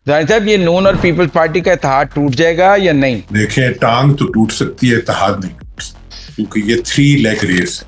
ظاہر صاحب یہ نون اور پیپلز پارٹی کا اتحاد ٹوٹ جائے گا یا نہیں؟ دیکھیں ٹانگ تو ٹوٹ سکتی ہے، اتحاد نہیں ٹوٹ سکتی، کیونکہ یہ 3 لیگ ریس ہے،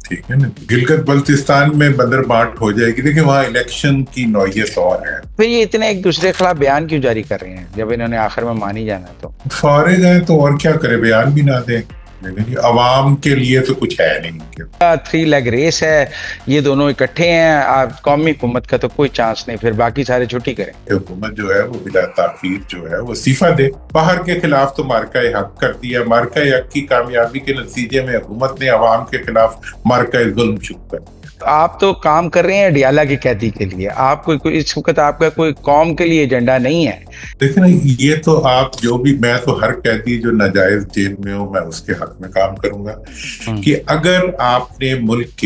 ٹھیک ہے نا۔ گلگت بلتستان میں بندر بانٹ ہو جائے گی، دیکھیں وہاں الیکشن کی نوعیت اور ہے۔ پھر یہ اتنے ایک دوسرے کے خلاف بیان کیوں جاری کر رہے ہیں جب انہوں نے آخر میں مان ہی جانا؟ تو فارغ ہیں تو اور کیا کرے، بیان بھی نہ دیں، لیکن یہ عوام کے لیے تو کچھ ہے نہیں کہ 3 لیگ ریس ہے، یہ دونوں اکٹھے ہیں، قومی حکومت کا تو کوئی چانس نہیں، پھر باقی سارے چھٹی کریں۔ حکومت جو ہے وہ بلا تاخیر جو ہے وہ استعفیٰ دے۔ باہر کے خلاف تو مارکہ حق کر دیا، مارکہ حق کی کامیابی کے نتیجے میں حکومت نے عوام کے خلاف مارکہ ظلم شروع کر دیا۔ آپ تو کام کر رہے ہیں ڈیالہ کی قیدی کے لیے، آپ کوئی اس وقت آپ کا کوئی قوم کے لیے ایجنڈا نہیں ہے؟ دیکھیں نا، یہ تو آپ جو بھی، میں تو ہر قیدی جو ناجائز جیل میں ہو میں اس کے حق میں کام کروں گا کہ اگر آپ نے ملک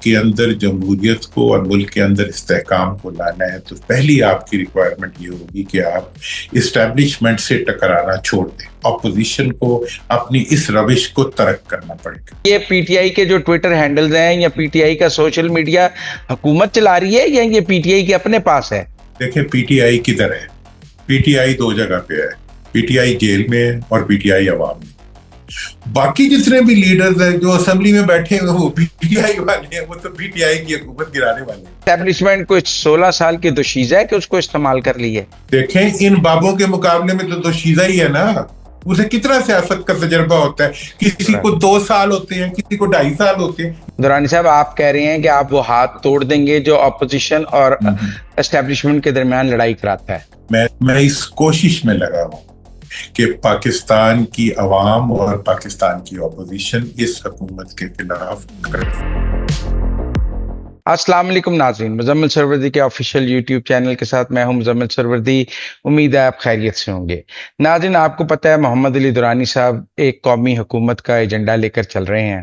کے اندر جمہوریت کو اور ملک کے اندر استحکام کو لانا ہے تو پہلی آپ کی ریکوائرمنٹ یہ ہوگی کہ آپ اسٹیبلشمنٹ سے ٹکرانا چھوڑ دیں، اپوزیشن کو اپنی اس روش کو ترک کرنا پڑے گا۔ یہ پی ٹی آئی کے جو ٹویٹر ہینڈلز ہیں یا پی ٹی آئی کا سوشل میڈیا حکومت چلا رہی ہے یا یہ پی ٹی آئی کے اپنے پاس ہے؟ دیکھیں پی ٹی آئی کدھر ہے؟ پی ٹی آئی 2 جگہ پہ ہے، پی ٹی آئی جیل میں ہے اور پی ٹی آئی عوام میں۔ باقی جتنے بھی لیڈرز ہیں جو اسمبلی میں بیٹھے ہوئے وہ پی ٹی آئی والے ہیں، وہ تو پی ٹی آئی کی حکومت گرانے والے ہیں۔ اسٹیبلشمنٹ کوئی 16 سال کی دوشیزہ ہے کہ اس کو استعمال کر لی ہے؟ دیکھیں ان بابوں کے مقابلے میں تو دوشیزہ ہی ہے نا، اسے کتنا سیاست کا تجربہ ہوتا ہے، کسی کو 2 سال ہوتے ہیں، کسی کو 2.5 سال ہوتے ہیں۔ درانی صاحب آپ کہہ رہے ہیں کہ آپ وہ ہاتھ توڑ دیں گے جو اپوزیشن اور اسٹیبلشمنٹ کے درمیان لڑائی کراتا ہے؟ میں اس کوشش میں لگا ہوں کہ پاکستان کی عوام اور پاکستان کی اپوزیشن اس حکومت کے خلاف کرے۔ السلام علیکم ناظرین، مزمل سروردی کے آفیشیل یوٹیوب چینل کے ساتھ میں ہوں مزمل سروردی، امید ہے آپ خیریت سے ہوں گے۔ ناظرین آپ کو پتہ ہے محمد علی درانی صاحب ایک قومی حکومت کا ایجنڈا لے کر چل رہے ہیں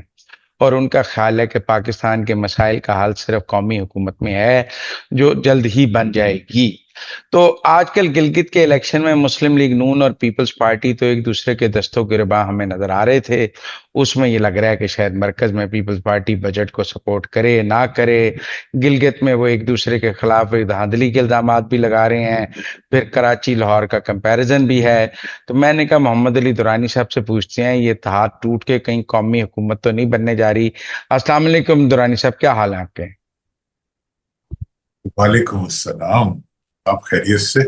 اور ان کا خیال ہے کہ پاکستان کے مسائل کا حل صرف قومی حکومت میں ہے جو جلد ہی بن جائے گی۔ تو آج کل گلگت کے الیکشن میں مسلم لیگ نون اور پیپلز پارٹی تو ایک دوسرے کے دستوں کے ربا ہمیں نظر آ رہے تھے، اس میں یہ لگ رہا ہے کہ شاید مرکز میں پیپلز پارٹی بجٹ کو سپورٹ کرے نہ کرے۔ گلگت میں وہ ایک دوسرے کے خلاف دھاندلی کے الزامات بھی لگا رہے ہیں، پھر کراچی لاہور کا کمپیریزن بھی ہے۔ تو میں نے کہا محمد علی درانی صاحب سے پوچھتے ہیں یہ اتحاد ٹوٹ کے کہیں قومی حکومت تو نہیں بننے جا رہی؟ السلام علیکم درانی صاحب، کیا حال ہے آپ کے؟ وعلیکم السلام، آپ خیریت سے؟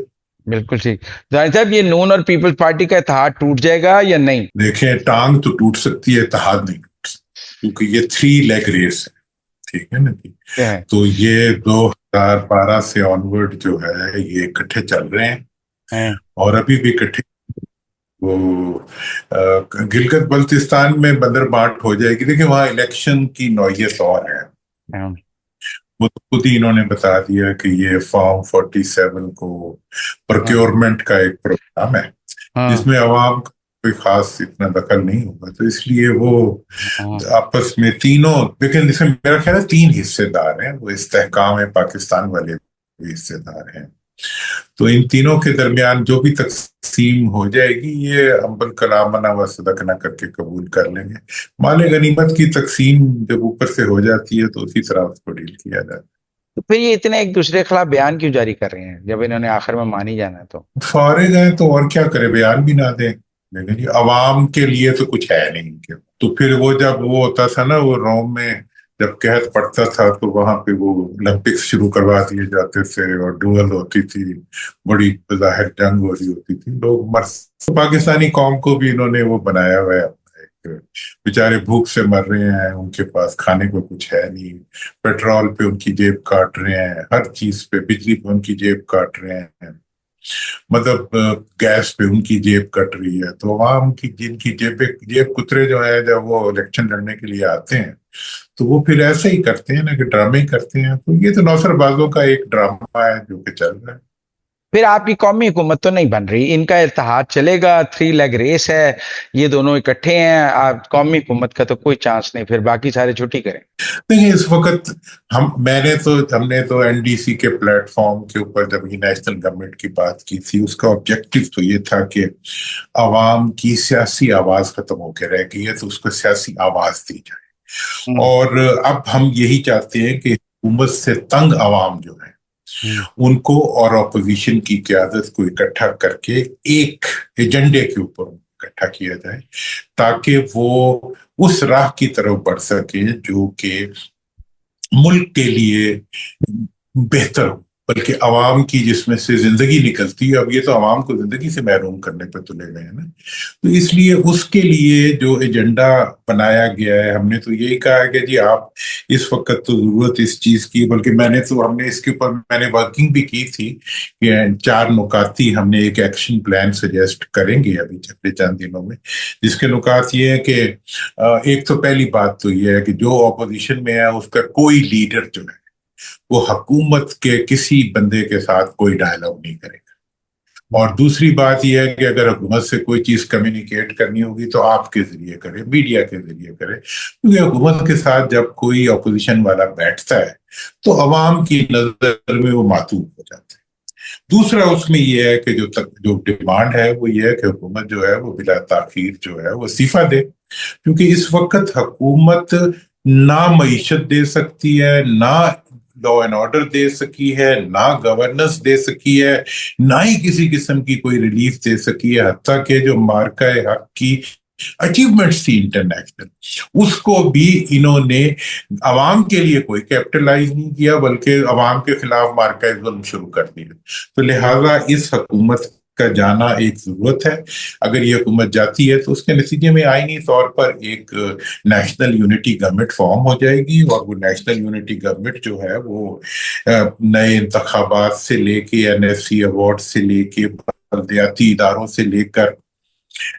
بالکل ٹھیک۔ درانی صاحب یہ نون اور پیپلز پارٹی کا اتحاد ٹوٹ جائے گا یا نہیں؟ دیکھیں ٹانگ تو ٹوٹ سکتی ہے، اتحاد نہیں ٹوٹ سکتی، کیونکہ یہ 3 لیگ ریس ہے، ٹھیک ہے نا جی۔ تو یہ 2012 سے آنورڈ جو ہے یہ اکٹھے چل رہے ہیں اور ابھی بھی اکٹھے۔ وہ گلگت بلتستان میں بندر بانٹ ہو جائے گی، دیکھیں وہاں الیکشن کی نوعیت اور ہے۔ وہ خود ہی انہوں نے بتا دیا کہ یہ فارم 47 کو پروکیورمنٹ کا ایک پروگرام ہے جس میں عوام کا کوئی خاص اتنا دخل نہیں ہوگا، تو اس لیے وہ آپس میں تینوں، لیکن اس میں میرا خیال ہے 3 حصے دار ہیں، وہ استحکام ہے پاکستان والے بھی حصے دار ہیں، تو ان تینوں کے درمیان جو بھی تقسیم ہو جائے گی یہ امبل کلامنا و صدقنا کر کے قبول کر لیں گے۔ مال غنیمت کی تقسیم جب اوپر سے ہو جاتی ہے تو اسی طرح اس کو ڈیل کیا جاتا ہے۔ تو پھر یہ اتنے ایک دوسرے کے خلاف بیان کیوں جاری کر رہے ہیں جب انہوں نے آخر میں مان ہی جانا؟ تو فارغ ہیں تو اور کیا کرے، بیان بھی نہ دیں، لیکن یہ عوام کے لیے تو کچھ ہے نہیں کہ تو پھر وہ جب وہ ہوتا تھا نا، وہ روم میں جب قحط پڑتا تھا تو وہاں پہ وہ اولمپکس شروع کروا دیے جاتے تھے اور ڈوئل ہوتی تھی، بڑی بظاہر جنگ ہو رہی ہوتی تھی، لوگ پاکستانی قوم کو بھی انہوں نے وہ بنایا ہوا ہے، بیچارے بھوک سے مر رہے ہیں، ان کے پاس کھانے کو کچھ ہے نہیں، پیٹرول پہ ان کی جیب کاٹ رہے ہیں، ہر چیز پہ، بجلی پہ ان کی جیب کاٹ رہے ہیں، مطلب گیس پہ ان کی جیب کٹ رہی ہے، تو عوام کی جن کی جیب کترے جو ہے جب وہ الیکشن لڑنے کے لیے آتے ہیں تو وہ پھر ایسے ہی کرتے ہیں نا کہ ڈرامے کرتے ہیں، تو یہ تو نوسر بازوں کا ایک ڈرامہ ہے جو کہ چل رہا ہے۔ پھر آپ کی قومی حکومت تو نہیں بن رہی، ان کا اتحاد چلے گا، 3 لیگ ریس ہے، یہ دونوں اکٹھے ہیں، آپ قومی حکومت کا تو کوئی چانس نہیں، پھر باقی سارے چھٹی کریں۔ نہیں، اس وقت ہم نے تو این ڈی سی کے پلیٹ فارم کے اوپر جب یہ نیشنل گورنمنٹ کی بات کی تھی، اس کا آبجیکٹو تو یہ تھا کہ عوام کی سیاسی آواز ختم ہو کے رہ گئی ہے تو اس کو سیاسی آواز دی جائے، اور اب ہم یہی چاہتے ہیں کہ حکومت سے تنگ عوام جو ہے ان کو اور اپوزیشن کی قیادت کو اکٹھا کر کے ایک ایجنڈے کے اوپر اکٹھا کیا جائے تاکہ وہ اس راہ کی طرف بڑھ سکے جو کہ ملک کے لیے بہتر ہو، بلکہ عوام کی جس میں سے زندگی نکلتی ہے، اب یہ تو عوام کو زندگی سے محروم کرنے پہ تلے گئے ہیں نا، تو اس لیے اس کے لیے جو ایجنڈا بنایا گیا ہے، ہم نے تو یہی کہا ہے کہ جی آپ اس وقت تو ضرورت اس چیز کی، بلکہ ہم نے اس کے اوپر میں نے ورکنگ بھی کی تھی کہ 4 نکاتی ہم نے ایک ایکشن پلان سجیسٹ کریں گے ابھی اگلے چند دنوں میں، جس کے نکات یہ ہے کہ ایک تو پہلی بات تو یہ ہے کہ جو اپوزیشن میں ہے اس کا کوئی لیڈر جو ہے وہ حکومت کے کسی بندے کے ساتھ کوئی ڈائلاگ نہیں کرے گا، اور دوسری بات یہ ہے کہ اگر حکومت سے کوئی چیز کمیونیکیٹ کرنی ہوگی تو آپ کے ذریعے کرے، میڈیا کے ذریعے کرے، کیونکہ حکومت کے ساتھ جب کوئی اپوزیشن والا بیٹھتا ہے تو عوام کی نظر میں وہ معطوف ہو جاتا ہے۔ دوسرا اس میں یہ ہے کہ جو ڈیمانڈ ہے وہ یہ ہے کہ حکومت جو ہے وہ بلا تاخیر جو ہے وہ استعفیٰ دے، کیونکہ اس وقت حکومت نہ معیشت دے سکتی ہے، نہ لا اینڈ آرڈر دے سکی ہے، نہ گورننس دے سکی ہے، نہ ہی کسی قسم کی کوئی ریلیف دے سکی ہے، حتیٰ کہ جو مارکہ حق کی اچیومنٹس تھی انٹرنیشنل، اس کو بھی انہوں نے عوام کے لیے کوئی کیپٹلائز نہیں کیا، بلکہ عوام کے خلاف مارکہ ظلم شروع کر دیا۔ تو لہٰذا اس حکومت کا جانا ایک ضرورت ہے۔ اگر یہ حکومت جاتی ہے تو اس کے نتیجے میں آئینی طور پر ایک نیشنل یونٹی گورنمنٹ فارم ہو جائے گی، اور وہ نیشنل یونٹی گورنمنٹ جو ہے وہ نئے انتخابات سے لے کے NSC ایوارڈ سے لے کے بلدیاتی اداروں سے لے کر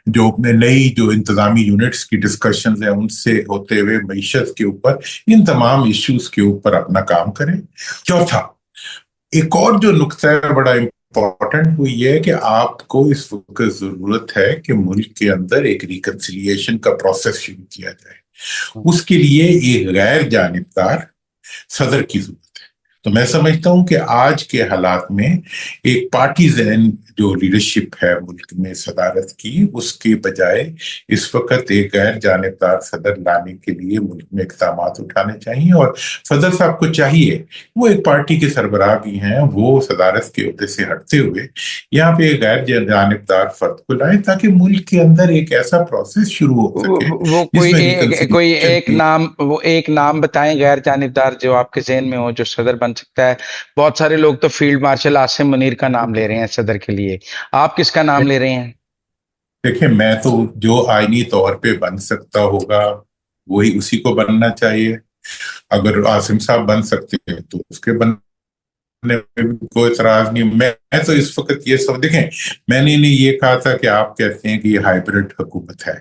جو نئی جو انتظامی یونٹس کی ڈسکشنز ہیں ان سے ہوتے ہوئے معیشت کے اوپر، ان تمام ایشوز کے اوپر اپنا کام کریں۔ چوتھا ایک اور جو نقطہ ہے بڑا امپورٹنٹ، وہ یہ ہے کہ آپ کو اس وقت ضرورت ہے کہ ملک کے اندر ایک ریکنسیلیشن کا پروسیس شروع کیا جائے، اس کے لیے ایک غیر جانبدار صدر کی ضرورت ہے۔ تو میں سمجھتا ہوں کہ آج کے حالات میں ایک پارٹی ذہن جو لیڈرشپ ہے ملک میں صدارت کی، اس کے بجائے اس وقت ایک غیر جانبدار صدر لانے کے لیے ملک میں اقدامات اٹھانے چاہیے، اور صدر صاحب کو چاہیے، وہ ایک پارٹی کے سربراہ بھی ہیں، وہ صدارت کے عہدے سے ہٹتے ہوئے یہاں پہ ایک غیر جانبدار فرد کو لائیں تاکہ ملک کے اندر ایک ایسا پروسیس شروع ہو سکے وہ جس میں ایک نام بتائیں غیر جانبدار جو آپ کے ذہن میں ہو جو صدر بن سکتا ہے۔ بہت سارے لوگ تو فیلڈ مارشل عاصم منیر کا نام لے رہے ہیں صدر کے لیے، آپ کس کا نام لے رہے ہیں؟ دیکھیں، میں تو جو آئینی طور پہ بن سکتا ہوگا وہی اسی کو بننا چاہیے۔ اگر عاصم صاحب بن سکتے ہیں تو اس کے بننے میں کوئی اعتراض نہیں۔ میں تو اس وقت یہ سب دیکھیں، میں نے یہ کہا تھا کہ آپ کہتے ہیں کہ یہ ہائیبرڈ حکومت ہے،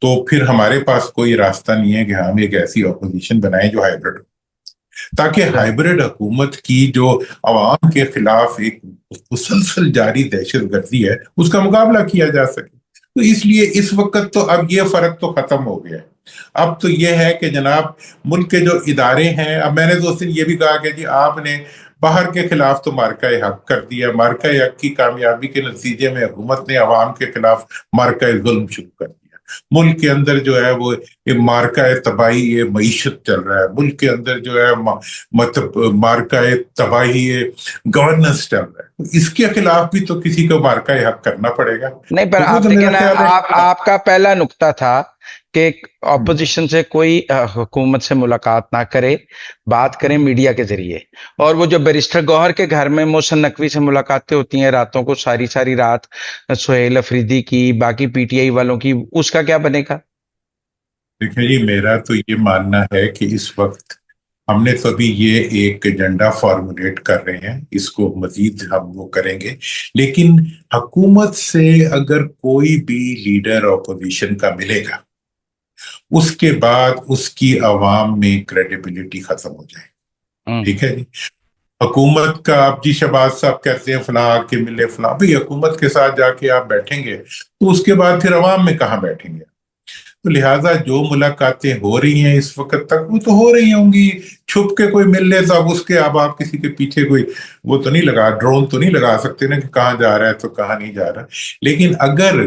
تو پھر ہمارے پاس کوئی راستہ نہیں ہے کہ ہم ایک ایسی اپوزیشن بنائیں جو ہائیبرڈ ہو، تاکہ ہائیبرڈ حکومت کی جو عوام کے خلاف ایک مسلسل جاری دہشت گردی ہے اس کا مقابلہ کیا جا سکے۔ تو اس لیے اس وقت تو اب یہ فرق تو ختم ہو گیا ہے۔ اب تو یہ ہے کہ جناب ملک کے جو ادارے ہیں، اب میں نے تو اس دن یہ بھی کہا کہ جی آپ نے باہر کے خلاف تو مارکہ حق کر دیا، مارکہ حق کی کامیابی کے نتیجے میں حکومت نے عوام کے خلاف مارکہ ظلم شروع کر دیا۔ ملک کے اندر جو ہے وہ مارکہ تباہی معیشت چل رہا ہے، ملک کے اندر جو ہے مطلب مارکہ تباہی گورننس چل رہا ہے۔ اس کے خلاف بھی تو کسی کو مارکہ حق کرنا پڑے گا۔ نہیں، پر آپ دیکھیں نا، آپ کا پہلا نقطہ تھا کہ اپوزیشن سے کوئی حکومت سے ملاقات نہ کرے، بات کریں میڈیا کے ذریعے، اور وہ جو بیرسٹر گوہر کے گھر میں محسن نقوی سے ملاقاتیں ہوتی ہیں راتوں کو، ساری رات سہیل افریدی کی، باقی PTI والوں کی، اس کا کیا بنے گا؟ دیکھیں جی، میرا تو یہ ماننا ہے کہ اس وقت ہم نے تو ابھی یہ ایک ایجنڈا فارمولیٹ کر رہے ہیں، اس کو مزید ہم وہ کریں گے، لیکن حکومت سے اگر کوئی بھی لیڈر اپوزیشن کا ملے گا اس کے بعد اس کی عوام میں کریڈیبلٹی ختم ہو جائے۔ ٹھیک ہے جی، حکومت کا آپ جی شہباز صاحب کہتے ہیں فلاں آ کے ملے فلاں، بھئی حکومت کے ساتھ جا کے آپ بیٹھیں گے تو اس کے بعد پھر عوام میں کہاں بیٹھیں گے؟ تو لہٰذا جو ملاقاتیں ہو رہی ہیں اس وقت تک وہ تو ہو رہی ہوں گی، چھپ کے کوئی مل لے تو اب اس کے آپ کسی کے پیچھے کوئی وہ تو نہیں لگا، ڈرون تو نہیں لگا سکتے نا کہ کہاں جا رہا ہے تو کہاں نہیں جا رہا۔ لیکن اگر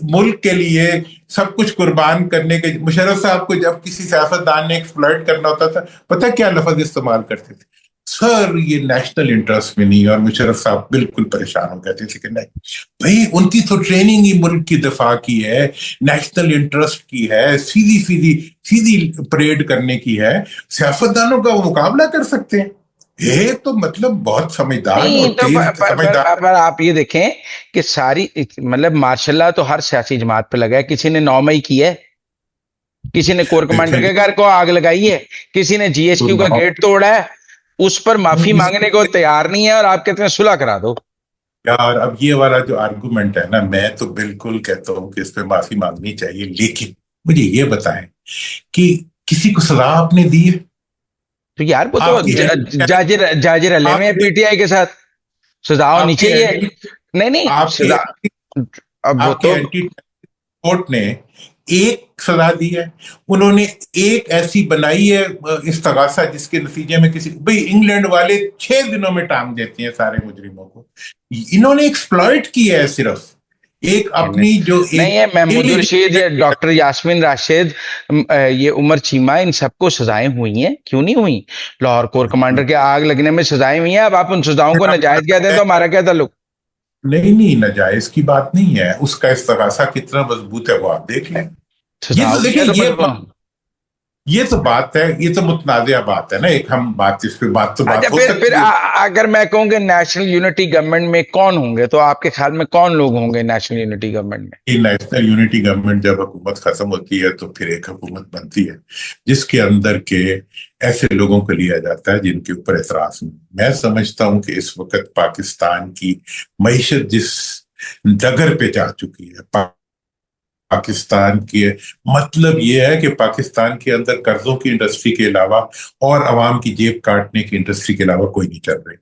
ملک کے لیے سب کچھ قربان کرنے کے مشرف صاحب کو جب کسی سیاستدان نے ایکسپلائٹ کرنا ہوتا تھا پتہ کیا لفظ استعمال کرتے تھے؟ سر یہ نیشنل انٹرسٹ میں نہیں. اور مشرف صاحب بالکل پریشان ہو گئے تھے کہ نہیں بھائی ان کی تو ٹریننگ ہی ملک کی دفاع کی ہے, نیشنل انٹرسٹ کی ہے, سیدھی پریڈ کرنے کی ہے, سیاستدانوں کا وہ مقابلہ کر سکتے ہیں. یہ تو مطلب بہت سمجھدار اور تیز سمجھدار. پر آپ یہ دیکھیں کہ ساری مطلب ماشاء اللہ تو ہر سیاسی جماعت پہ لگا ہے. کسی نے 9 مئی کی ہے, کسی نے کور کمانڈر کے گھر کو آگ لگائی ہے, کسی نے جی ایچ کیو کا گیٹ توڑا ہے, اس پر معافی مانگنے کو تیار نہیں ہے اور آپ کہتے ہیں صلح کرا دو. یار اب یہ والا جو آرگومنٹ ہے نا, میں تو بالکل کہتا ہوں کہ اس پہ معافی مانگنی چاہیے, لیکن مجھے یہ بتائیں کہ کسی کو سزا آپ نے دی ہے؟ تو یار وہ تو جاجر علیہ میں پی ٹی آئی کے ساتھ سزا ہونی چاہیے. نہیں سزا اب وہ تو کورٹ نے ایک سزا دی ہے, انہوں نے ایک ایسی بنائی ہے استغاثہ جس کے نتیجے میں کسی بھئی انگلینڈ والے 6 دنوں میں ٹانگ دیتے ہیں سارے مجرموں کو. انہوں نے ایکسپلائٹ کیا ہے صرف ایک اپنی جو نہیں ہے. محمود رشید, ڈاکٹر یاسمین راشد, یہ عمر چیمہ, ان سب کو سزائیں ہوئی ہیں, کیوں نہیں ہوئی؟ لاہور کور کمانڈر کے آگ لگنے میں سزائیں ہوئی ہیں. اب آپ ان سزاؤں کو ناجائز کہتے ہیں تو ہمارا کیا تعلق؟ نہیں ناجائز کی بات نہیں ہے, اس کا استغاثہ کتنا مضبوط ہے وہ آپ دیکھ لیں. یہ تو دیکھیں یہ تو بات ہے, یہ تو متنازع بات ہے نا, ایک ہم بات اس پہ بات ہو سکتی ہے. اگر میں کہوں کہ نیشنل یونٹی گورنمنٹ میں کون ہوں گے تو آپ کے خیال میں کون لوگ ہوں گے نیشنل یونٹی گورنمنٹ میں؟ نیشنل یونٹی گورنمنٹ جب حکومت ختم ہوتی ہے تو پھر ایک حکومت بنتی ہے جس کے اندر کے ایسے لوگوں کو لیا جاتا ہے جن کے اوپر اعتراض نہیں. میں سمجھتا ہوں کہ اس وقت پاکستان کی معیشت جس ڈگر پہ جا چکی ہے, پاکستان کے مطلب یہ ہے کہ پاکستان کے اندر قرضوں کی انڈسٹری کے علاوہ اور عوام کی جیب کاٹنے کی انڈسٹری کے علاوہ کوئی نہیں چل رہی.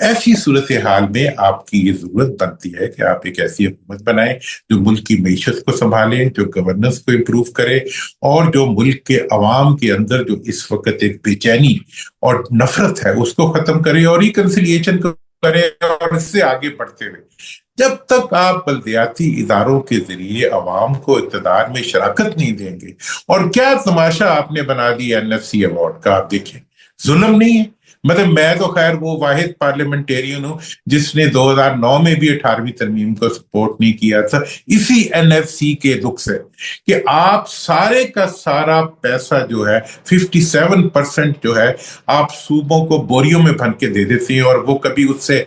ایسی صورتحال میں آپ کی یہ ضرورت بنتی ہے کہ آپ ایک ایسی حکومت بنائیں جو ملک کی معیشت کو سنبھالے, جو گورننس کو امپروو کرے, اور جو ملک کے عوام کے اندر جو اس وقت ایک بے چینی اور نفرت ہے اس کو ختم کرے اور ریکنسیلیشن کو کرے, اور اس سے آگے بڑھتے ہوئے جب تک آپ بلدیاتی اداروں کے ذریعے عوام کو اقتدار میں شراکت نہیں دیں گے. اور کیا تماشا آپ نے بنا دیا NFC ایوارڈ کا, آپ دیکھیں ظلم نہیں ہے. مطلب میں تو خیر وہ واحد پارلیمنٹیرین ہوں جس نے 2009 میں بھی 18ویں ترمیم کو سپورٹ نہیں کیا تھا, اسی NFC کے دکھ سے کہ آپ سارے کا سارا پیسہ جو ہے 57% جو ہے آپ صوبوں کو بوریوں میں بھر کے دے دیتے ہیں, اور وہ کبھی اس سے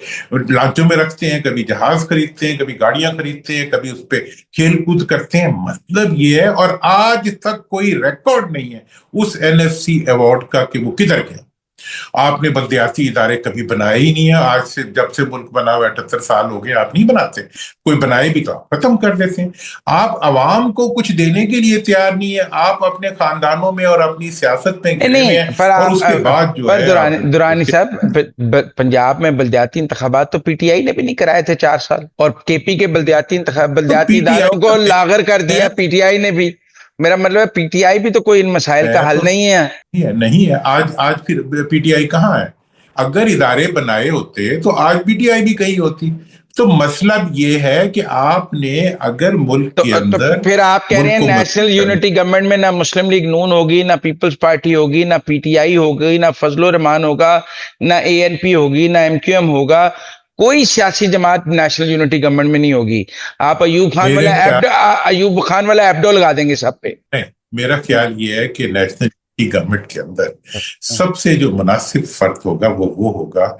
لانچوں میں رکھتے ہیں, کبھی جہاز خریدتے ہیں, کبھی گاڑیاں خریدتے ہیں, کبھی اس پہ کھیل کود کرتے ہیں. مطلب یہ ہے, اور آج تک کوئی ریکارڈ نہیں ہے اس NFC ایوارڈ کا کہ وہ کدھر گیا. آپ نے بلدیاتی ادارے کبھی بنائے ہی نہیں ہے. آج سے جب سے ملک بنا ہوا 78 سال ہو گئے, آپ نہیں بناتے. کوئی بنائے بھی تو ختم کر دیتے ہیں. آپ عوام کو کچھ دینے کے لیے تیار نہیں ہے, آپ اپنے خاندانوں میں اور اپنی سیاست میں گھرے ہوئے ہیں. اور اس کے بعد جو ہے درانی صاحب, پنجاب میں بلدیاتی انتخابات تو پی ٹی آئی نے بھی نہیں کرائے تھے 4 سال, اور کے پی کے بلدیاتی اداروں کو لاغر کر دیا پی ٹی آئی نے بھی. میرا مطلب ہے پی ٹی آئی بھی تو کوئی ان مسائل کا حل نہیں ہے. آج پھر پی ٹی آئی کہاں ہے؟ اگر ادارے بنائے ہوتے تو آج پی ٹی آئی بھی کہیں ہوتی. تو مسئلہ یہ ہے کہ آپ نے اگر ملک کے اندر پھر آپ کہہ رہے ہیں نیشنل یونٹی گورنمنٹ میں نہ مسلم لیگ نون ہوگی, نہ پیپلز پارٹی ہوگی, نہ پی ٹی آئی ہوگی, نہ فضل الرحمان ہوگا, نہ ANP ہوگی, نہ MQM ہوگا, کوئی سیاسی جماعت نیشنل یونٹی گورنمنٹ میں نہیں ہوگی. آپ ایوب خان والا ایبڈو لگا دیں گے سب پہ. میرا خیال یہ ہے کہ نیشنل یونٹی گورنمنٹ کے اندر سب سے جو مناسب فرد ہوگا وہ ہوگا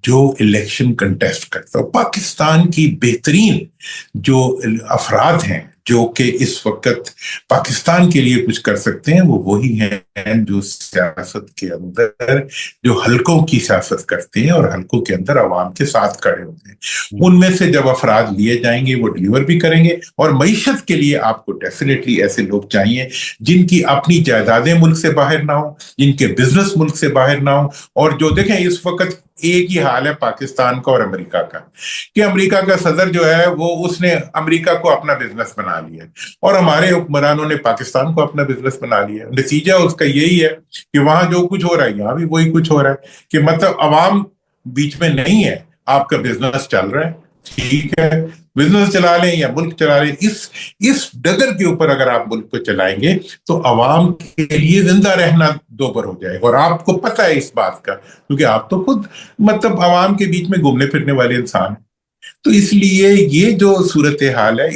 جو الیکشن کنٹیسٹ کرتا ہو. پاکستان کی بہترین جو افراد ہیں جو کہ اس وقت پاکستان کے لیے کچھ کر سکتے ہیں, وہ وہی ہیں جو سیاست کے اندر جو حلقوں کی سیاست کرتے ہیں اور حلقوں کے اندر عوام کے ساتھ کھڑے ہوتے ہیں. ان میں سے جب افراد لیے جائیں گے وہ ڈیلیور بھی کریں گے. اور معیشت کے لیے آپ کو ڈیفینیٹلی ایسے لوگ چاہیے جن کی اپنی جائیدادیں ملک سے باہر نہ ہوں, جن کے بزنس ملک سے باہر نہ ہوں. اور جو دیکھیں اس وقت ایک ہی حال ہے پاکستان کا اور امریکہ کا, کہ امریکہ کا صدر جو ہے وہ اس نے امریکہ کو اپنا بزنس بنا لیا, اور ہمارے حکمرانوں نے پاکستان کو اپنا بزنس بنا لیا. نتیجہ اس کا یہی ہے کہ وہاں جو کچھ ہو رہا ہے یہاں بھی وہی کچھ ہو رہا ہے, کہ مطلب عوام بیچ میں نہیں ہے, آپ کا بزنس چل رہا ہے. ٹھیک ہے، بزنس چلا لیں یا ملک چلا لیں، اس ڈگر کے اوپر اگر آپ ملک کو چلائیں گے تو عوام کے لیے زندہ رہنا دوبر ہو جائے گا، اور آپ کو پتہ ہے اس بات کا، کیونکہ آپ تو خود مطلب عوام کے بیچ میں گھومنے پھرنے والے انسان ہیں۔ تو اس لیے یہ جو صورتحال ہے،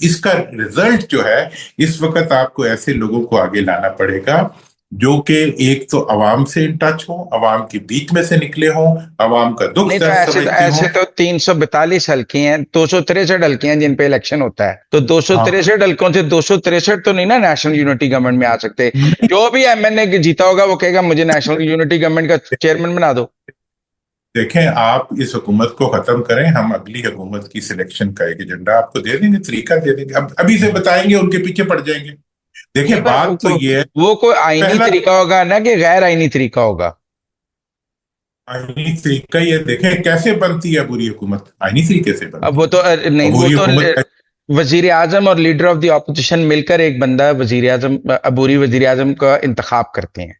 اس کا رزلٹ جو ہے، اس وقت آپ کو ایسے لوگوں کو آگے لانا پڑے گا جو کہ ایک تو عوام سے ان ٹچ ہوں، عوام کے بیچ میں سے نکلے ہوں، عوام کا دکھ نہیں تو درد ایسے سمجھتے ہوں۔ ایسے تو 342 حلقے ہیں، 263 حلقے ہیں جن پہ الیکشن ہوتا ہے، تو ہاں 263 حلقوں سے 263 تو نہیں نا نیشنل یونٹی گورنمنٹ میں آ سکتے۔ جو بھی ایم این اے جیتا ہوگا وہ کہے گا مجھے نیشنل یونٹی گورنمنٹ کا چیئرمین بنا دو۔ دیکھیں، آپ اس حکومت کو ختم کریں، ہم اگلی حکومت کی سلیکشن کا ایک ایجنڈا آپ کو دے دیں گے، طریقہ دے دیں گے، ابھی سے بتائیں گے، ان کے پیچھے پڑ جائیں گے۔ دیکھیں نہیں بات تو یہ ہے، وہ کوئی آئینی پہلا طریقہ ہوگا نا کہ غیر آئینی طریقہ ہوگا؟ آئینی طریقہ یہ دیکھیں کیسے بنتی ہے بری حکومت، آئینی طریقے سے اب بنتی وہ ہے۔ تو نہیں، اور وہ بری تو حکومت وزیر اعظم اور لیڈر آف دی اپوزیشن مل کر ایک بندہ وزیر اعظم، عبوری وزیر اعظم کا انتخاب کرتے ہیں۔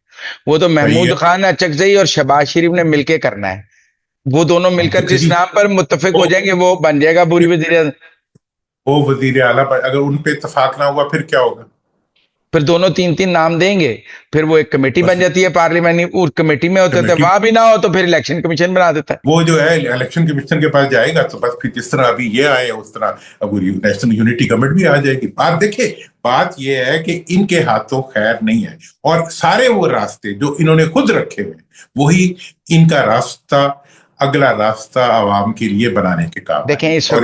وہ تو صحیح محمود ہے، خان اچکزئی اور شہباز شریف نے مل کے کرنا ہے۔ وہ دونوں مل ہم تو کر جس کسی نام پر متفق ہو وہ جائیں گے وہ بن جائے گا عبوری وزیر اعظم۔ وہ وزیر اعلیٰ اگر ان پہ اتفاق نہ ہوا پھر کیا ہوگا؟ پھر دونوں تین تین نام دیں گے، پھر وہ ایک کمیٹی بس بن جاتی ہے پارلیمانی، اور کمیٹی میں ہوتے تھے، کمیٹی، وہاں بھی نہ ہو تو پھر الیکشن کمیشن بنا دیتا ہے۔ وہ جو ہے الیکشن کمیشن کے پاس جائے گا تو بس پھر جس طرح ابھی یہ آئے اس طرح اب نیشنل یونٹی گورنمنٹ بھی آ جائے گی۔ بات دیکھیں، بات یہ ہے کہ ان کے ہاتھوں خیر نہیں ہے، اور سارے وہ راستے جو انہوں نے خود رکھے ہوئے وہی ان کا راستہ، اگلا راستہ عوام کے لیے بنانے کے کام آئیں دیکھیں گے۔ اس اور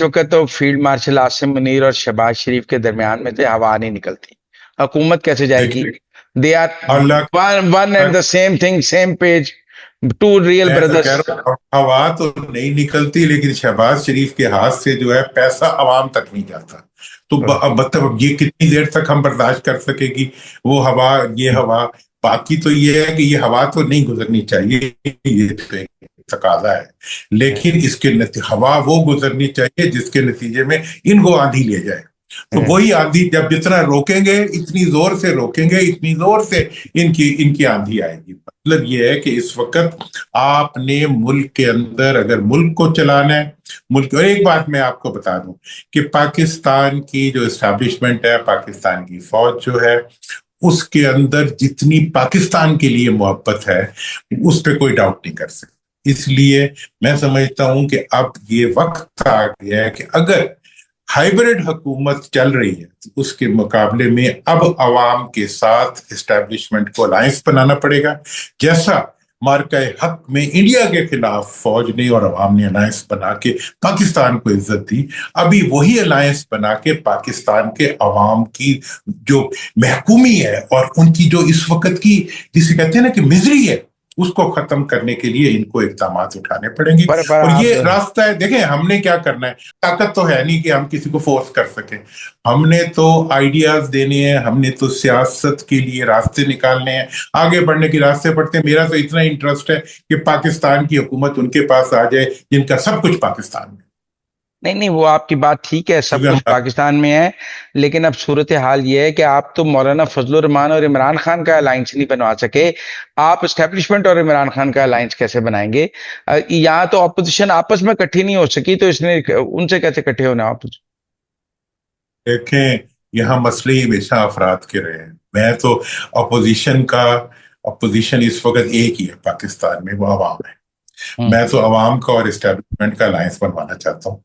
وقت تو فیلڈ مارشل عاصم منیر اور شہباز شریف کے درمیان میں سے ہوا نہیں نکلتی، حکومت کیسے جائے گی؟ دیکھیے دے آر اللہ، one and the same thing, same page, ٹو ریئل میں تو بردرس۔ کہہ رہا ہوں ہوا تو نہیں نکلتی، لیکن شہباز شریف کے ہاتھ سے جو ہے پیسہ عوام تک نہیں جاتا، تو مطلب یہ کتنی دیر تک ہم برداشت کر سکے گی وہ ہوا، یہ ہوا؟ باقی تو یہ ہے کہ یہ ہوا تو نہیں گزرنی چاہیے، یہ تو ایک تقاضا ہے، لیکن اس کے ہوا وہ گزرنی چاہیے جس کے نتیجے میں ان کو آندھی لے جائے۔ تو وہی آندھی جب جتنا روکیں گے، اتنی زور سے روکیں گے، اتنی زور سے ان کی آندھی آئے گی۔ مطلب یہ ہے کہ اس وقت آپ نے ملک کے اندر اگر ملک کو چلانا ہے، ملک، اور ایک بات میں آپ کو بتا دوں کہ پاکستان کی جو اسٹیبلشمنٹ ہے، پاکستان کی فوج جو ہے، اس کے اندر جتنی پاکستان کے لیے محبت ہے اس پہ کوئی ڈاؤٹ نہیں کر سکتا۔ اس لیے میں سمجھتا ہوں کہ اب یہ وقت آ گیا ہے کہ اگر ہائیبرڈ حکومت چل رہی ہے تو اس کے مقابلے میں اب عوام کے ساتھ اسٹیبلشمنٹ کو الائنس بنانا پڑے گا، جیسا مارکہ حق میں انڈیا کے خلاف فوج نے اور عوام نے الائنس بنا کے پاکستان کو عزت دی، ابھی وہی الائنس بنا کے پاکستان کے عوام کی جو محکومی ہے اور ان کی جو اس وقت کی جسے کہتے ہیں نا کہ مزری ہے، اس کو ختم کرنے کے لیے ان کو اقدامات اٹھانے پڑیں گے۔ پر اور یہ آپ راستہ ہے، دیکھیں ہم نے کیا کرنا ہے، طاقت تو ہے نہیں کہ ہم کسی کو فورس کر سکیں، ہم نے تو آئیڈیاز دینے ہیں، ہم نے تو سیاست کے لیے راستے نکالنے ہیں، آگے بڑھنے کے راستے پڑتے ہیں۔ میرا تو اتنا انٹرسٹ ہے کہ پاکستان کی حکومت ان کے پاس آ جائے جن کا سب کچھ پاکستان میں، نہیں وہ آپ کی بات ٹھیک ہے، سب کچھ پاکستان میں ہے، لیکن اب صورتحال یہ ہے کہ آپ تو مولانا فضل الرحمان اور عمران خان کا الائنس نہیں بنوا سکے، آپ اسٹیبلشمنٹ اور عمران خان کا الائنس کیسے بنائیں گے؟ یہاں تو اپوزیشن آپس میں کٹھی نہیں ہو سکی، تو اس نے ان سے کیسے کٹھے ہونا آپ؟ دیکھیں یہاں مسئلے ہمیشہ افراد کے رہے ہیں، میں تو اپوزیشن اس وقت ایک ہی ہے پاکستان میں، وہ عوام ہے۔ میں تو عوام کا اور اسٹیبلشمنٹ کا الائنس بنوانا چاہتا ہوں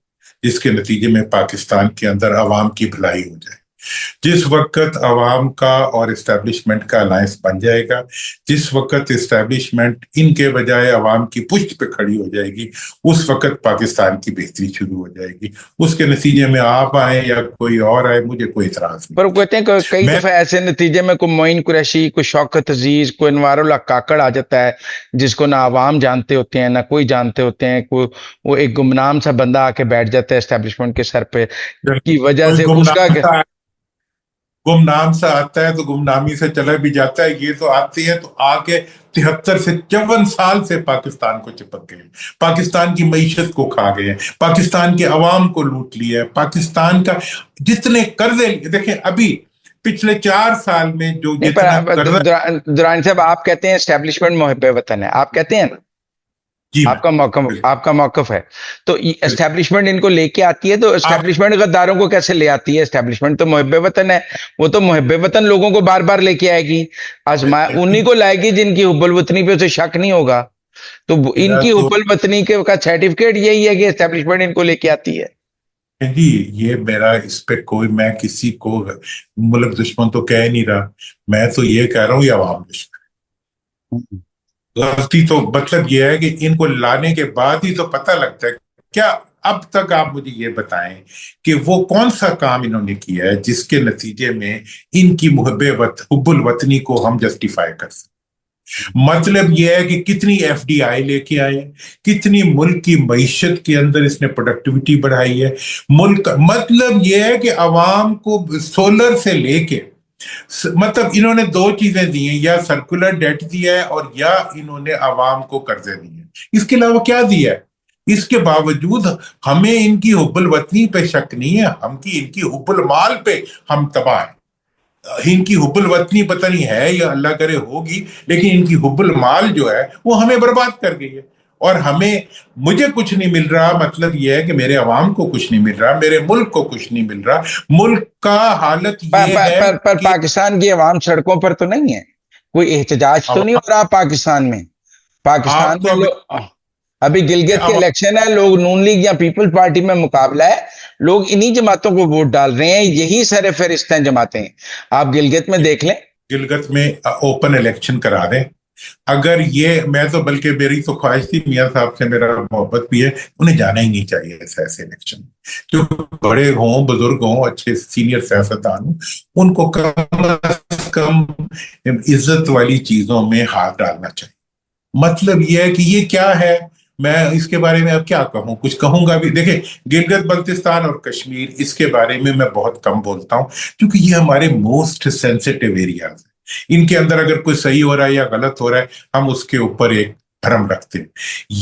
جس کے نتیجے میں پاکستان کے اندر عوام کی بھلائی ہو جائے۔ جس وقت عوام کا اور اسٹیبلشمنٹ کا الائنس بن جائے گا، جس وقت اسٹیبلشمنٹ ان کے بجائے عوام کی پشت پہ کھڑی ہو جائے گی، اس وقت پاکستان کی بہتری شروع ہو جائے گی۔ اس کے نتیجے میں آپ آئیں یا کوئی اور آئے، مجھے کوئی اعتراض نہیں۔ پر وہ کہتے ہیں کہ کئی میں دفعہ ایسے نتیجے میں کوئی معین قریشی، کوئی شوکت عزیز، کوئی انوار اللہ کاکڑ آ جاتا ہے جس کو نہ عوام جانتے ہوتے ہیں نہ کوئی جانتے ہوتے ہیں، کوئی وہ ایک گمنام سا بندہ آ کے بیٹھ جاتا ہے اسٹیبلشمنٹ کے سر پہ، کی وجہ کوئی سے اس کا گمنام سا آتا ہے تو گمنامی سے چلا بھی جاتا ہے، یہ تو آتی ہے تو آ کے 73 سے 54 سال سے پاکستان کو چپک گئے ہیں، پاکستان کی معیشت کو کھا گئے ہیں، پاکستان کے عوام کو لوٹ لیا ہے، پاکستان کا جتنے قرضے، دیکھیں ابھی پچھلے 4 سال میں جو نہیں، جتنا قرضہ، پر درانی صاحب آپ کہتے ہیں اسٹیبلشمنٹ محب وطن ہے، آپ کہتے ہیں نا؟ جی میں آپ کا موقف ہے تو بالکل اسٹیبلشمنٹ ان کو لے کے آتی ہے، تو آپ اسٹیبلشمنٹ غداروں کو کیسے لے آتی ہے؟ اسٹیبلشمنٹ تو محب وطن ہے، وہ تو محب وطن لوگوں کو بار بار لے کے آئے گی، آزما انہی کو لائے گی جن کی حب الوطنی پہ اسے شک نہیں ہوگا، تو ان میرا کی تو حب الوطنی کا سرٹیفکیٹ یہی ہے کہ اسٹیبلشمنٹ ان کو لے کے آتی ہے۔ جی، یہ میرا اس پہ کوئی، میں کسی کو ملک دشمن تو کہہ نہیں رہا، میں تو یہ کہہ رہا ہوں یہ عوام دشمن غلطی، تو مطلب یہ ہے کہ ان کو لانے کے بعد ہی تو پتہ لگتا ہے کیا۔ اب تک آپ مجھے یہ بتائیں کہ وہ کون سا کام انہوں نے کیا ہے جس کے نتیجے میں ان کی حب الوطنی کو ہم جسٹیفائی کر سکیں۔ مطلب یہ ہے کہ کتنی ایف ڈی آئی لے کے آئے، کتنی ملک کی معیشت کے اندر اس نے پروڈکٹیوٹی بڑھائی ہے ملک، مطلب یہ ہے کہ عوام کو سولر سے لے کے، مطلب انہوں نے دو چیزیں دی ہیں، یا سرکولر ڈیٹ دیا ہے اور یا انہوں نے عوام کو قرضے دیے ہیں، اس کے علاوہ کیا دیا ہے؟ اس کے باوجود ہمیں ان کی حب الوطنی پہ شک نہیں ہے، ان کی حب المال پہ ہم تباہ ہیں۔ ان کی حب الوطنی پتہ نہیں ہے یا اللہ کرے ہوگی، لیکن ان کی حب المال جو ہے وہ ہمیں برباد کر گئی ہے، اور مجھے کچھ نہیں مل رہا، مطلب یہ ہے کہ میرے عوام کو کچھ نہیں مل رہا، میرے ملک کو کچھ نہیں مل رہا۔ ملک کا حالت یہ ہے پر کہ پاکستان کی عوام سڑکوں پر تو نہیں ہے، کوئی احتجاج تو نہیں ہو رہا پاکستان میں؟ پاکستان آپ تو میں ابھی گلگت کے الیکشن ہے، لوگ نون لیگ یا پیپلز پارٹی میں مقابلہ ہے، لوگ انہی جماعتوں کو ووٹ ڈال رہے ہیں، یہی سر فہرست ہیں جماعتیں، آپ گلگت میں دیکھ لیں۔ گلگت میں اوپن الیکشن کرا دیں، اگر یہ، میں تو بلکہ میری تو خواہش تھی، میاں صاحب سے میرا محبت بھی ہے، انہیں جانا ہی نہیں چاہیے ایسے الیکشن، جو بڑے ہوں، بزرگ ہوں، اچھے سینئر سیاستدان ہوں، ان کو کم از کم عزت والی چیزوں میں ہاتھ ڈالنا چاہیے۔ مطلب یہ ہے کہ یہ کیا ہے، میں اس کے بارے میں اب کیا کہوں، کچھ کہوں گا بھی، دیکھیں گلگت بلتستان اور کشمیر، اس کے بارے میں بہت کم بولتا ہوں، کیونکہ یہ ہمارے موسٹ سینسیٹیو ایریاز ہیں، ان کے اندر اگر کوئی صحیح ہو رہا ہے یا غلط ہو رہا ہے، ہم اس کے اوپر ایک دھرم رکھتے ہیں۔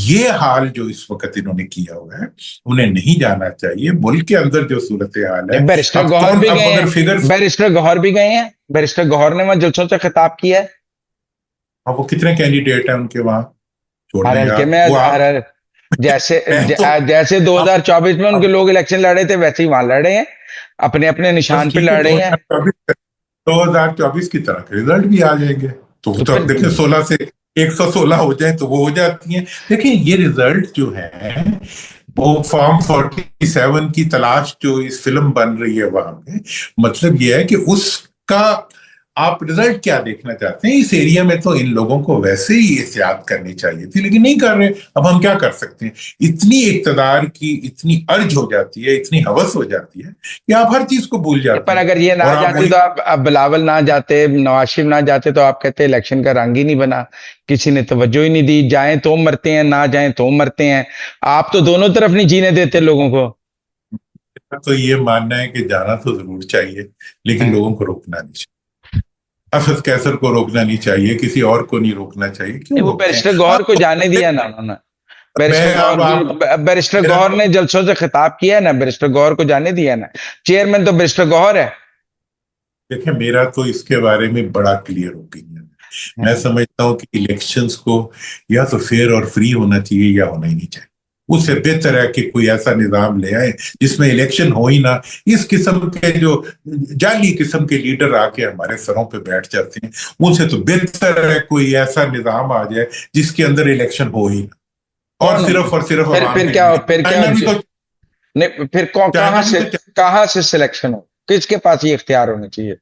یہ حال جو اس وقت انہوں نے کیا ہوا ہے، انہیں نہیں جانا چاہیے۔ ملک کے اندر جو صورتحال ہے، بیرسٹر اب گوہر کون، بھی اب گئے اگر ہیں، فگرز، بیرسٹر گوہر بھی گئے ہیں، بیرسٹر گوہر نے وہاں جلسوں سے خطاب کیا ہے، اب وہ کتنے کینڈیڈیٹ ہیں ان کے وہاں، چھوڑ ہر دیں حلقے یار میں وہ آپ، جیسے میں تو جیسے دو اب ہزار چوبیس میں ان کے اب لوگ الیکشن لڑے تھے ویسے ہی وہاں لڑ رہے ہیں، اپنے اپنے بس نشان پہ ٹھیک ہے، لڑ رہے ہیں، 2024 کی طرح کے رزلٹ بھی آ جائیں گے، تو تو اب پھر دیکھیں 16 سے 116 ہو جائیں تو وہ ہو جاتی ہیں۔ دیکھیں یہ رزلٹ جو ہے، وہ فارم 47 کی تلاش جو اس فلم بن رہی ہے وہاں پہ، مطلب یہ ہے کہ اس کا آپ رزلٹ کیا دیکھنا چاہتے ہیں؟ اس ایریا میں تو ان لوگوں کو ویسے ہی احتیاط کرنی چاہیے تھی، لیکن نہیں کر رہے۔ اب ہم کیا کر سکتے ہیں؟ اتنی اقتدار کی اتنی ارج ہو جاتی ہے، اتنی ہوس ہو جاتی ہے کہ آپ ہر چیز کو بھول جاتے پر ہیں، اگر یہ نہ اور آپ جاتے وہی، تو آپ بلاول نہ جاتے، نواز شریف نہ جاتے تو آپ کہتے الیکشن کا رنگ ہی نہیں بنا، کسی نے توجہ ہی نہیں دی، جائیں تو مرتے ہیں، نہ جائیں تو مرتے ہیں، آپ تو دونوں طرف نہیں جینے دیتے لوگوں کو۔ تو یہ ماننا ہے کہ جانا تو ضرور چاہیے، لیکن لوگوں کو روکنا نہیں چاہیے۔ اسد کیسر کو روکنا نہیں چاہیے، کسی اور کو نہیں روکنا چاہیے، کیوں وہ روکتے ہیں بیرسٹر گوہر کو آپ؟ جانے دیا نا انہوں نے، میں بیرسٹر اب آپ گوہر، بیرسٹر میرا گوہر تو نے جلسوں سے خطاب کیا ہے نا، بیرسٹر گوہر کو جانے دیا نا، چیئرمین تو بیرسٹر گوہر ہے۔ دیکھیں، میرا تو اس کے بارے میں بڑا کلیئر اوپینین ہے۔ میں سمجھتا ہوں کہ الیکشنز کو یا تو فیئر اور فری ہونا چاہیے یا ہونا ہی نہیں چاہیے۔ اس سے بہتر ہے کہ کوئی ایسا نظام لے آئے جس میں الیکشن ہو ہی نہ، اس قسم کے جو جعلی قسم کے لیڈر آ کے ہمارے سروں پہ بیٹھ جاتے ہیں، ان سے تو بہتر ہے کوئی ایسا نظام آ جائے جس کے اندر الیکشن ہو ہی نہ، کون اور صرف عوام پھر کے کیا لیے۔ پھر کیا چائنا بھی تو، نہیں، پھر چائنا بھی تو کہاں سے سلیکشن ہو، کس کے پاس یہ اختیار ہونے چاہیے؟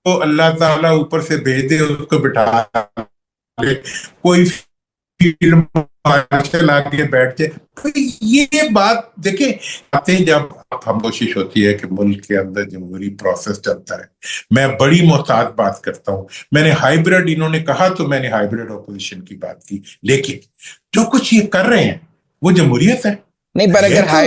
تو اللہ تعالیٰ اوپر سے بھیج دے، اس کو بٹھا لے، کوئی فیلڈ مارشل آ کے بیٹھ جائے۔ تو یہ بات دیکھیں، آتے ہیں جب ہم کوشش ہوتی ہے کہ ملک کے اندر جمہوری پروسیس چلتا ہے، میں بڑی محتاط بات کرتا ہوں۔ میں نے ہائیبرڈ، انہوں نے کہا تو میں نے ہائیبرڈ اپوزیشن کی بات کی، لیکن جو کچھ یہ کر رہے ہیں وہ جمہوریت ہے، نہیں، پر یہ تو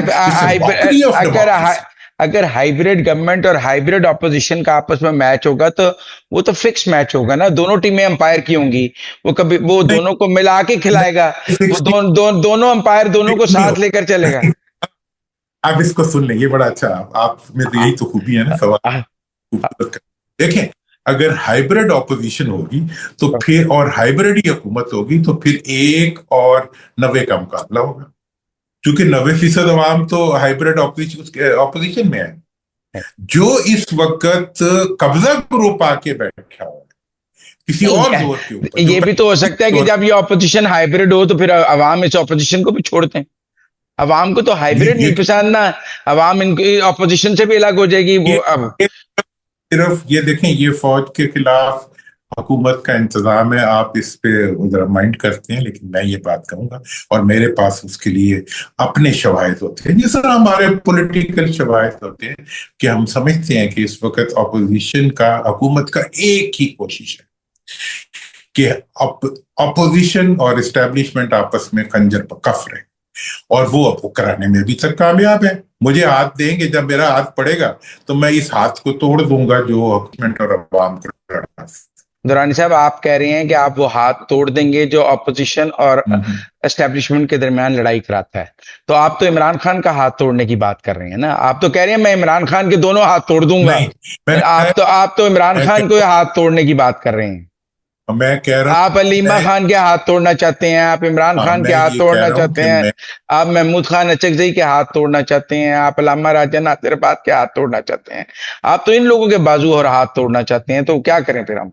mockery of democracy۔ اگر ہائیبریڈ گورنمنٹ اور ہائیبریڈ اپوزیشن کا آپس میں میچ ہوگا تو وہ تو فکس میچ ہوگا نا، دونوں ٹیمیں امپائر کی ہوں گی، وہ دونوں کو ملا کے کھلائے گا، وہ دونوں امپائر دونوں کو ساتھ لے کر چلے گا۔ آپ اس کو سن لیں، یہ بڑا اچھا، آپ میں تو یہی تو خوبی ہے نا سوال خوبصورت۔ دیکھیں اگر ہائبرڈ اپوزیشن ہوگی تو پھر اور ہائبرڈ ہی حکومت ہوگی تو پھر 1 اور 90 کا مقابلہ ہوگا، کیونکہ 90% عوام تو ہائبرڈ اپوزیشن میں ہے، جو اس وقت قبضہ گروپ آ کے بیٹھا ہوا ہے کسی اور زور کے اوپر. یہ بھی تو ہو سکتا ہے کہ جب یہ اپوزیشن ہائبرڈ ہو تو پھر عوام اس اپوزیشن کو بھی چھوڑتے ہیں. عوام کو تو ہائبرڈ نہیں پسند نا، عوام ان کی اپوزیشن سے بھی الگ ہو جائے گی. وہ اب صرف یہ دیکھیں، یہ فوج کے خلاف حکومت کا انتظام ہے، آپ اس پہ ذرا مائنڈ کرتے ہیں، لیکن میں یہ بات کہوں گا اور میرے پاس اس کے لیے اپنے شواہد ہوتے ہیں، جس طرح ہمارے پولیٹیکل شواہد ہوتے ہیں کہ ہم سمجھتے ہیں کہ اس وقت اپوزیشن کا، حکومت کا ایک ہی کوشش ہے کہ اپوزیشن اور اسٹیبلشمنٹ آپس میں خنجر پر کف رہے، اور وہ اب کرانے میں ابھی تک کامیاب ہے. مجھے ہاتھ دیں گے، جب میرا ہاتھ پڑے گا تو میں اس ہاتھ کو توڑ دوں گا جو حکومت اور عوام کو. درانی صاحب، آپ کہہ رہے ہیں کہ آپ وہ ہاتھ توڑ دیں گے جو اپوزیشن اور اسٹیبلشمنٹ کے درمیان لڑائی کراتا ہے، تو آپ تو عمران خان کا ہاتھ توڑنے کی بات کر رہے ہیں نا. آپ تو کہہ رہے ہیں میں عمران خان کے دونوں ہاتھ توڑ دوں گا. آپ تو عمران خان کو ہاتھ توڑنے کی بات کر رہے ہیں. میں کہہ رہا ہوں آپ علیمہ خان کے ہاتھ توڑنا چاہتے ہیں، آپ عمران خان کے ہاتھ توڑنا چاہتے ہیں، آپ محمود خان اچکزئی کے ہاتھ توڑنا چاہتے ہیں، آپ علامہ راجہ ناصر آباد کے ہاتھ توڑنا چاہتے ہیں، آپ تو ان لوگوں کے بازو اور ہاتھ توڑنا چاہتے ہیں. تو کیا کریں پھر ہم؟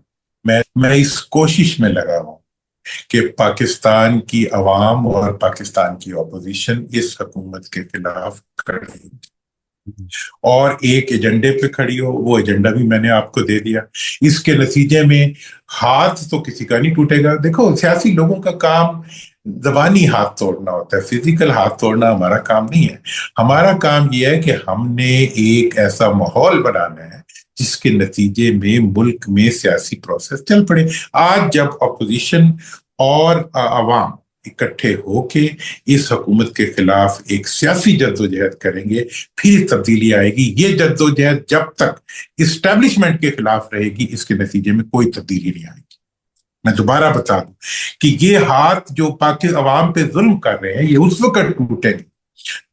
میں اس کوشش میں لگا ہوں کہ پاکستان کی عوام اور پاکستان کی اپوزیشن اس حکومت کے خلاف کھڑی اور ایک ایجنڈے پہ کھڑی ہو. وہ ایجنڈا بھی میں نے آپ کو دے دیا. اس کے نتیجے میں ہاتھ تو کسی کا نہیں ٹوٹے گا. دیکھو، سیاسی لوگوں کا کام زبانی ہاتھ توڑنا ہوتا ہے، فزیکل ہاتھ توڑنا ہمارا کام نہیں ہے. ہمارا کام یہ ہے کہ ہم نے ایک ایسا ماحول بنانا ہے جس کے نتیجے میں ملک میں سیاسی پروسیس چل پڑے. آج جب اپوزیشن اور عوام اکٹھے ہو کے اس حکومت کے خلاف ایک سیاسی جدوجہد کریں گے، پھر تبدیلی آئے گی. یہ جدوجہد جب تک اسٹیبلشمنٹ کے خلاف رہے گی، اس کے نتیجے میں کوئی تبدیلی نہیں آئے گی. میں دوبارہ بتا دوں کہ یہ ہاتھ جو پاکستان عوام پہ ظلم کر رہے ہیں، یہ اس وقت ٹوٹیں گے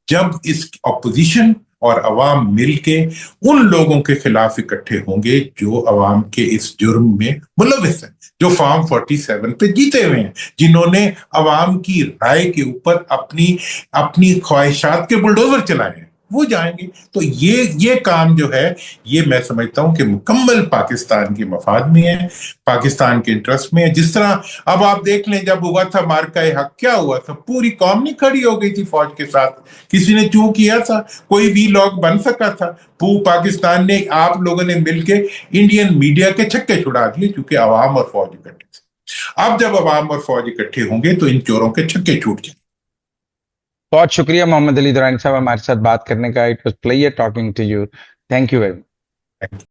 جب اس اپوزیشن اور عوام مل کے ان لوگوں کے خلاف اکٹھے ہوں گے جو عوام کے اس جرم میں ملوث ہیں، جو فارم 47 پہ جیتے ہوئے ہیں، جنہوں نے عوام کی رائے کے اوپر اپنی خواہشات کے بلڈوزر چلائے ہیں، وہ جائیں گے. تو یہ کام جو ہے، یہ میں سمجھتا ہوں کہ مکمل پاکستان کے مفاد میں ہے، پاکستان کے انٹرسٹ میں ہے. جس طرح اب آپ دیکھ لیں، جب ہوا تھا مارکہ حق، کیا ہوا تھا؟ پوری قوم نہیں کھڑی ہو گئی تھی فوج کے ساتھ. کسی نے چوں کیا تھا؟ کوئی وی لاگ بن سکا تھا؟ پاکستان نے، آپ لوگوں نے مل کے انڈین میڈیا کے چھکے چھڑا دیے، کیونکہ عوام اور فوج اکٹھے تھے. اب جب عوام اور فوج اکٹھے ہوں گے تو ان چوروں کے چھکے چھوٹ جائیں. بہت شکریہ محمد علی درانی صاحب ہمارے ساتھ بات کرنے کا. It was player talking to you. Thank you very much.